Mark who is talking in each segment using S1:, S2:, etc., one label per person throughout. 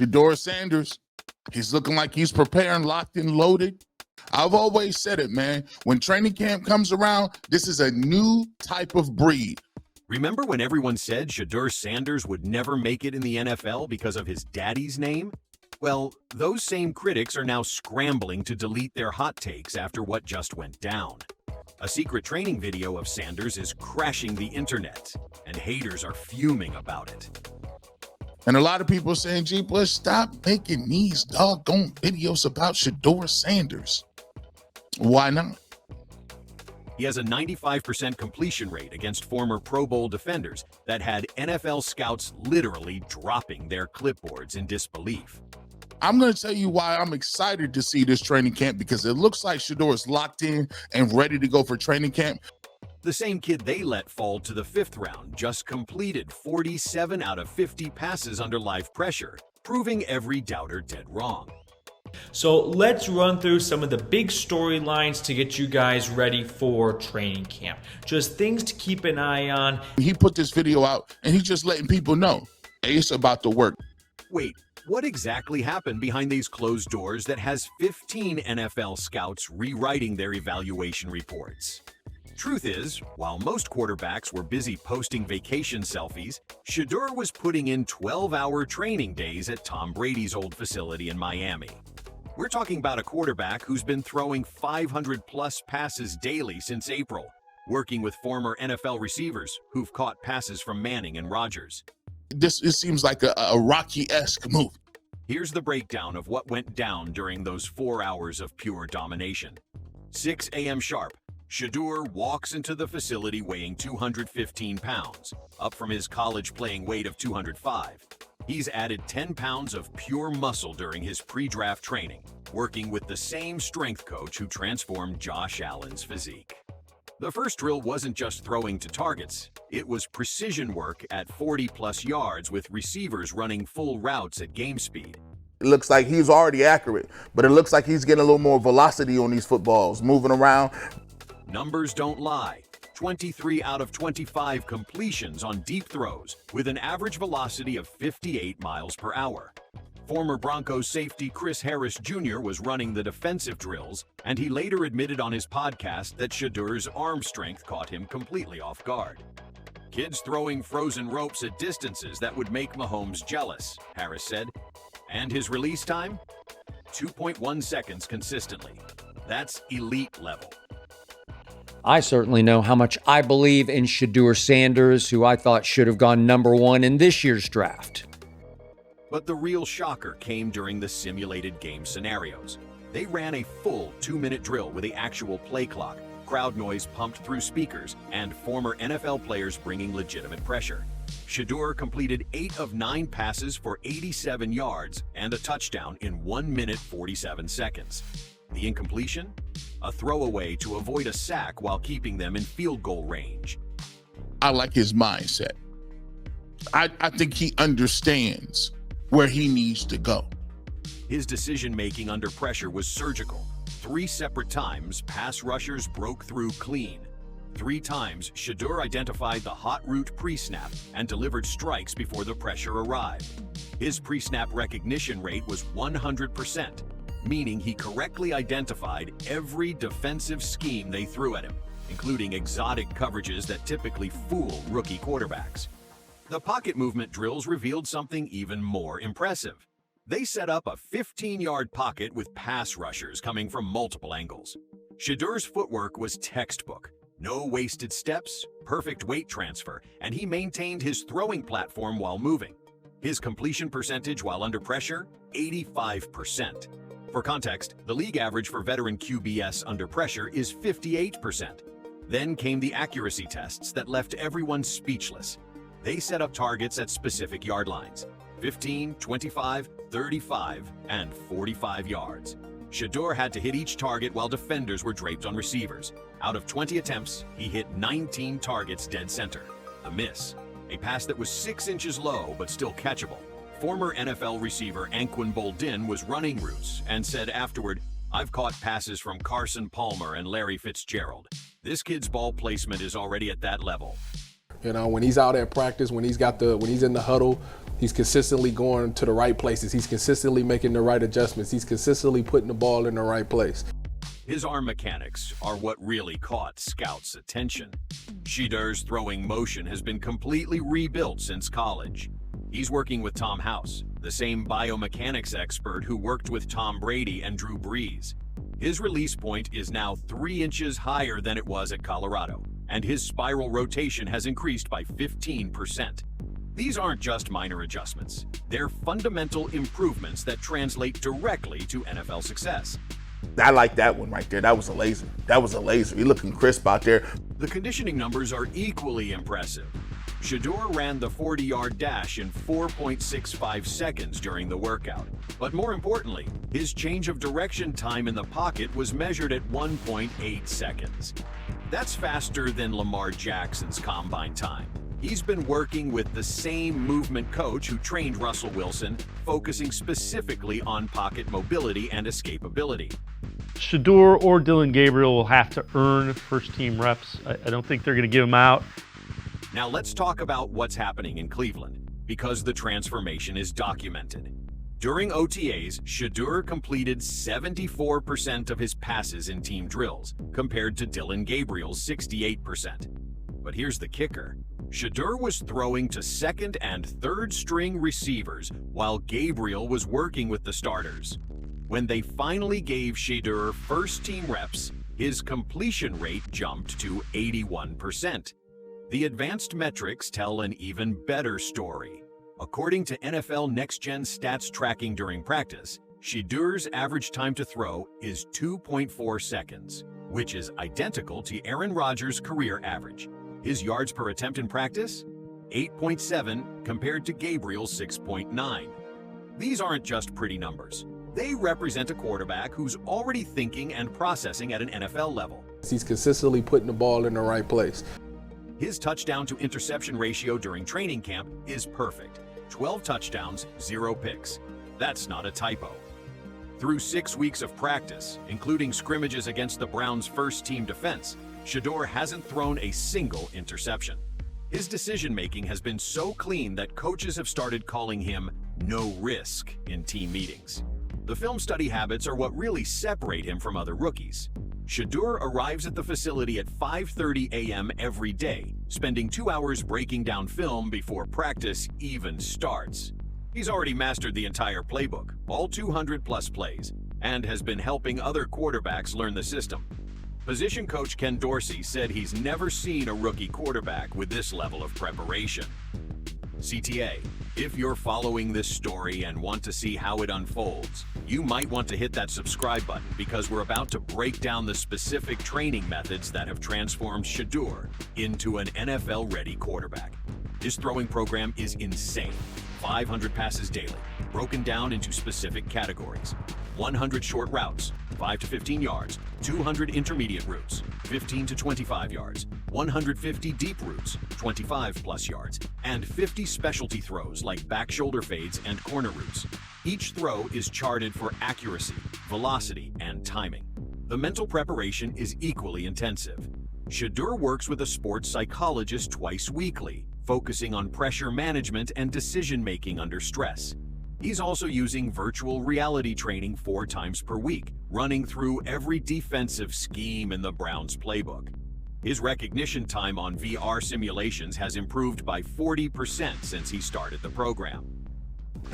S1: Shedeur Sanders, he's looking like he's preparing, locked and loaded. I've always said it, man. When training camp comes around, this is a new type of breed.
S2: Remember when everyone said Shedeur Sanders would never make it in the NFL because of his daddy's name? Well, those same critics are now scrambling to delete their hot takes after what just went down. A secret training video of Sanders is crashing the internet, and haters are fuming about it.
S1: And a lot of people are saying, gee, boy, stop making these doggone videos about Shedeur Sanders. Why not?
S2: He has a 95% completion rate against former Pro Bowl defenders that had NFL scouts literally dropping their clipboards in disbelief.
S1: I'm going to tell you why I'm excited to see this training camp, because it looks like Shedeur is locked in and ready to go for training camp.
S2: The same kid they let fall to the 5th round just completed 47 out of 50 passes under live pressure, proving every doubter dead wrong.
S3: So let's run through some of the big storylines to get you guys ready for training camp. Just things to keep an eye on.
S1: He put this video out and he's just letting people know, hey, it's about to work.
S2: Wait, what exactly happened behind these closed doors that has 15 NFL scouts rewriting their evaluation reports? Truth is, while most quarterbacks were busy posting vacation selfies, Shedeur was putting in 12-hour training days at Tom Brady's old facility in Miami. We're talking about a quarterback who's been throwing 500-plus passes daily since April, working with former NFL receivers who've caught passes from Manning and Rodgers.
S1: It seems like a Rocky-esque movie.
S2: Here's the breakdown of what went down during those 4 hours of pure domination. 6 a.m. sharp, Shedeur walks into the facility weighing 215 pounds, up from his college playing weight of 205. He's added 10 pounds of pure muscle during his pre-draft training, working with the same strength coach who transformed Josh Allen's physique. The first drill wasn't just throwing to targets, it was precision work at 40-plus yards with receivers running full routes at game speed.
S1: It looks like he's already accurate, but it looks like he's getting a little more velocity on these footballs, moving around.
S2: Numbers don't lie. 23 out of 25 completions on deep throws with an average velocity of 58 miles per hour. Former Broncos safety Chris Harris Jr. was running the defensive drills, and he later admitted on his podcast that Shedeur's arm strength caught him completely off guard. Kids throwing frozen ropes at distances that would make Mahomes jealous, Harris said. And his release time? 2.1 seconds consistently. That's elite level.
S4: I certainly know how much I believe in Shedeur Sanders, who I thought should have gone number 1 in this year's draft.
S2: But the real shocker came during the simulated game scenarios. They ran a full 2-minute drill with the actual play clock, crowd noise pumped through speakers, and former NFL players bringing legitimate pressure. Shedeur completed 8 of 9 passes for 87 yards and a touchdown in 1 minute 47 seconds. The incompletion? A throwaway to avoid a sack while keeping them in field goal range.
S1: I like his mindset. I think he understands where he needs to go.
S2: His decision-making under pressure was surgical. 3 separate times, pass rushers broke through clean. 3 times, Shedeur identified the hot route pre-snap and delivered strikes before the pressure arrived. His pre-snap recognition rate was 100%. Meaning he correctly identified every defensive scheme they threw at him, including exotic coverages that typically fool rookie quarterbacks. The pocket movement drills revealed something even more impressive. They set up a 15-yard pocket with pass rushers coming from multiple angles. Shedeur's footwork was textbook. No wasted steps, perfect weight transfer, and he maintained his throwing platform while moving. His completion percentage while under pressure, 85%. For context, the league average for veteran QBs under pressure is 58%. Then came the accuracy tests that left everyone speechless. They set up targets at specific yard lines, 15, 25, 35, and 45 yards. Shedeur had to hit each target while defenders were draped on receivers. Out of 20 attempts, he hit 19 targets dead center. A miss. A pass that was 6 inches low but still catchable. Former NFL receiver Anquan Boldin was running routes and said afterward, "I've caught passes from Carson Palmer and Larry Fitzgerald. This kid's ball placement is already at that level."
S5: You know, when he's out at practice, when he's in the huddle, he's consistently going to the right places. He's consistently making the right adjustments. He's consistently putting the ball in the right place.
S2: His arm mechanics are what really caught scouts' attention. Shedeur's throwing motion has been completely rebuilt since college. He's working with Tom House, the same biomechanics expert who worked with Tom Brady and Drew Brees. His release point is now 3 inches higher than it was at Colorado, and his spiral rotation has increased by 15%. These aren't just minor adjustments. They're fundamental improvements that translate directly to NFL success.
S1: I like that one right there. That was a laser. That was a laser. He looking crisp out there.
S2: The conditioning numbers are equally impressive. Shedeur ran the 40-yard dash in 4.65 seconds during the workout. But more importantly, his change of direction time in the pocket was measured at 1.8 seconds. That's faster than Lamar Jackson's combine time. He's been working with the same movement coach who trained Russell Wilson, focusing specifically on pocket mobility and escapability.
S6: Shedeur or Dillon Gabriel will have to earn first-team reps. I don't think they're going to give them out.
S2: Now let's talk about what's happening in Cleveland, because the transformation is documented. During OTAs, Shedeur completed 74% of his passes in team drills, compared to Dillon Gabriel's 68%. But here's the kicker. Shedeur was throwing to second and third string receivers while Gabriel was working with the starters. When they finally gave Shedeur first team reps, his completion rate jumped to 81%. The advanced metrics tell an even better story. According to NFL Next Gen stats tracking during practice, Shedeur's average time to throw is 2.4 seconds, which is identical to Aaron Rodgers' career average. His yards per attempt in practice? 8.7 compared to Gabriel's 6.9. These aren't just pretty numbers. They represent a quarterback who's already thinking and processing at an NFL level.
S5: He's consistently putting the ball in the right place.
S2: His touchdown to interception ratio during training camp is perfect. 12 touchdowns, 0 picks. That's not a typo. Through 6 weeks of practice, including scrimmages against the Browns' first-team defense, Shedeur hasn't thrown a single interception. His decision-making has been so clean that coaches have started calling him no risk in team meetings. The film study habits are what really separate him from other rookies. Shedeur arrives at the facility at 5:30 a.m. every day, spending 2 hours breaking down film before practice even starts. He's already mastered the entire playbook, all 200-plus plays, and has been helping other quarterbacks learn the system. Position coach Ken Dorsey said he's never seen a rookie quarterback with this level of preparation. CTA, if you're following this story and want to see how it unfolds, you might want to hit that subscribe button because we're about to break down the specific training methods that have transformed Shedeur into an NFL-ready quarterback. His throwing program is insane. 500 passes daily, broken down into specific categories. 100 short routes, 5 to 15 yards, 200 intermediate routes, 15 to 25 yards, 150 deep routes, 25 plus yards, and 50 specialty throws like back shoulder fades and corner routes. Each throw is charted for accuracy, velocity, and timing. The mental preparation is equally intensive. Shedeur works with a sports psychologist twice weekly, focusing on pressure management and decision-making under stress. He's also using virtual reality training 4 times per week, running through every defensive scheme in the Browns playbook. His recognition time on VR simulations has improved by 40% since he started the program.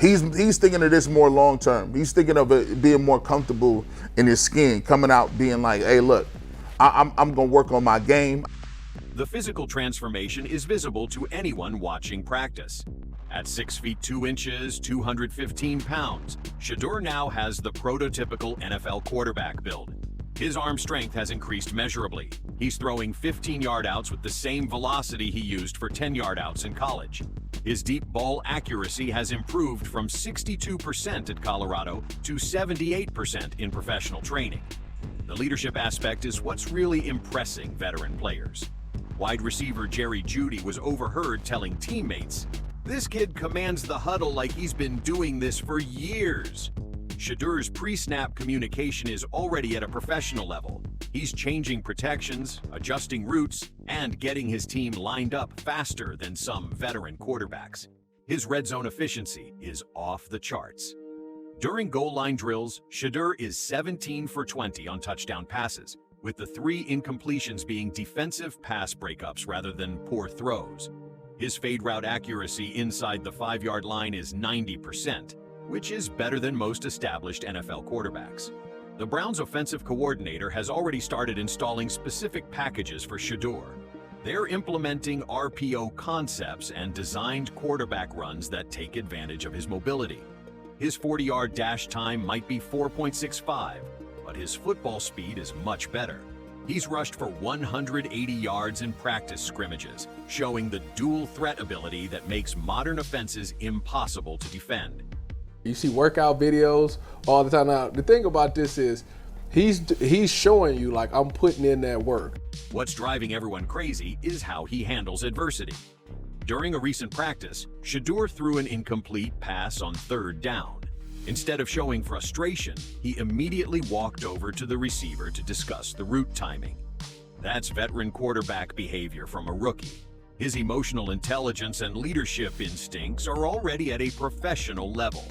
S1: He's thinking of this more long term. He's thinking of it being more comfortable in his skin, coming out being like, hey, look, I'm gonna work on my game.
S2: The physical transformation is visible to anyone watching practice. At 6 feet 2 inches, 215 pounds, Shedeur now has the prototypical NFL quarterback build. His arm strength has increased measurably. He's throwing 15-yard outs with the same velocity he used for 10-yard outs in college. His deep ball accuracy has improved from 62% at Colorado to 78% in professional training. The leadership aspect is what's really impressing veteran players. Wide receiver Jerry Jeudy was overheard telling teammates, "This kid commands the huddle like he's been doing this for years." Shedeur's pre-snap communication is already at a professional level. He's changing protections, adjusting routes, and getting his team lined up faster than some veteran quarterbacks. His red zone efficiency is off the charts. During goal line drills, Shedeur is 17 for 20 on touchdown passes, with the 3 incompletions being defensive pass breakups rather than poor throws. His fade route accuracy inside the 5-yard line is 90%, which is better than most established NFL quarterbacks. The Browns' offensive coordinator has already started installing specific packages for Shedeur. They're implementing RPO concepts and designed quarterback runs that take advantage of his mobility. His 40-yard dash time might be 4.65, but his football speed is much better. He's rushed for 180 yards in practice scrimmages, showing the dual threat ability that makes modern offenses impossible to defend.
S5: You see workout videos all the time. Now, the thing about this is he's showing you, like, I'm putting in that work.
S2: What's driving everyone crazy is how he handles adversity. During a recent practice, Shedeur threw an incomplete pass on 3rd down. Instead of showing frustration, he immediately walked over to the receiver to discuss the route timing. That's veteran quarterback behavior from a rookie. His emotional intelligence and leadership instincts are already at a professional level.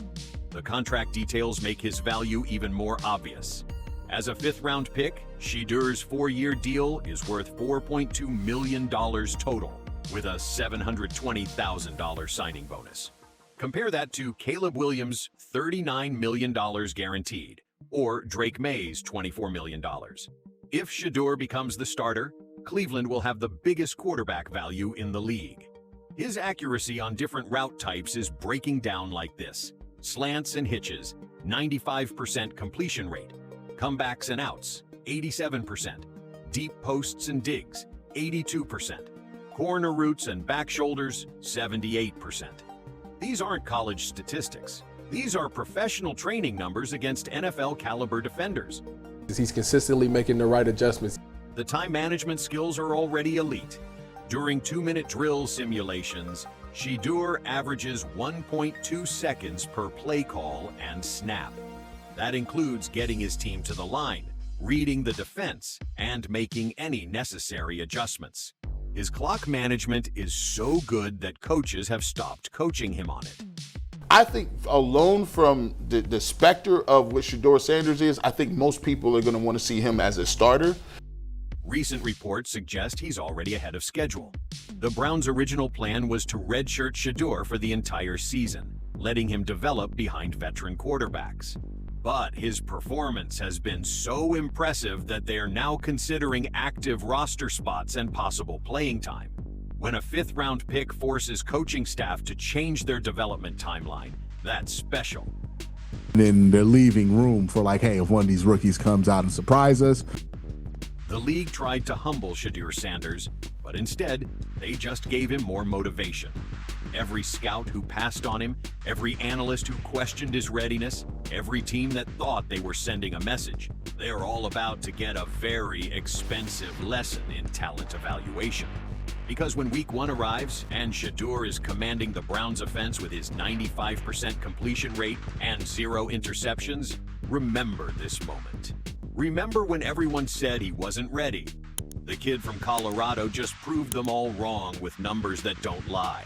S2: The contract details make his value even more obvious. As a 5th-round pick, Shedeur's 4-year deal is worth $4.2 million total, with a $720,000 signing bonus. Compare that to Caleb Williams' $39 million guaranteed, or Drake May's $24 million. If Shedeur becomes the starter, Cleveland will have the biggest quarterback value in the league. His accuracy on different route types is breaking down like this: slants and hitches, 95% completion rate; comebacks and outs, 87%; deep posts and digs, 82%; corner routes and back shoulders, 78%. These aren't college statistics. These are professional training numbers against NFL-caliber defenders.
S5: He's consistently making the right adjustments.
S2: The time management skills are already elite. During 2-minute drill simulations, Shedeur averages 1.2 seconds per play call and snap. That includes getting his team to the line, reading the defense, and making any necessary adjustments. His clock management is so good that coaches have stopped coaching him on it.
S1: I think alone from the specter of what Shedeur Sanders is, I think most people are going to want to see him as a starter.
S2: Recent reports suggest he's already ahead of schedule. The Browns' original plan was to redshirt Shedeur for the entire season, letting him develop behind veteran quarterbacks. But his performance has been so impressive that they are now considering active roster spots and possible playing time. When a 5th-round pick forces coaching staff to change their development timeline, that's special.
S7: Then they're leaving room for, like, hey, if one of these rookies comes out and surprise us.
S2: The league tried to humble Shedeur Sanders, but instead, they just gave him more motivation. Every scout who passed on him, every analyst who questioned his readiness, every team that thought they were sending a message, they're all about to get a very expensive lesson in talent evaluation. Because when week 1 arrives and Shedeur is commanding the Browns offense with his 95% completion rate and 0 interceptions, remember this moment. Remember when everyone said he wasn't ready? The kid from Colorado just proved them all wrong with numbers that don't lie.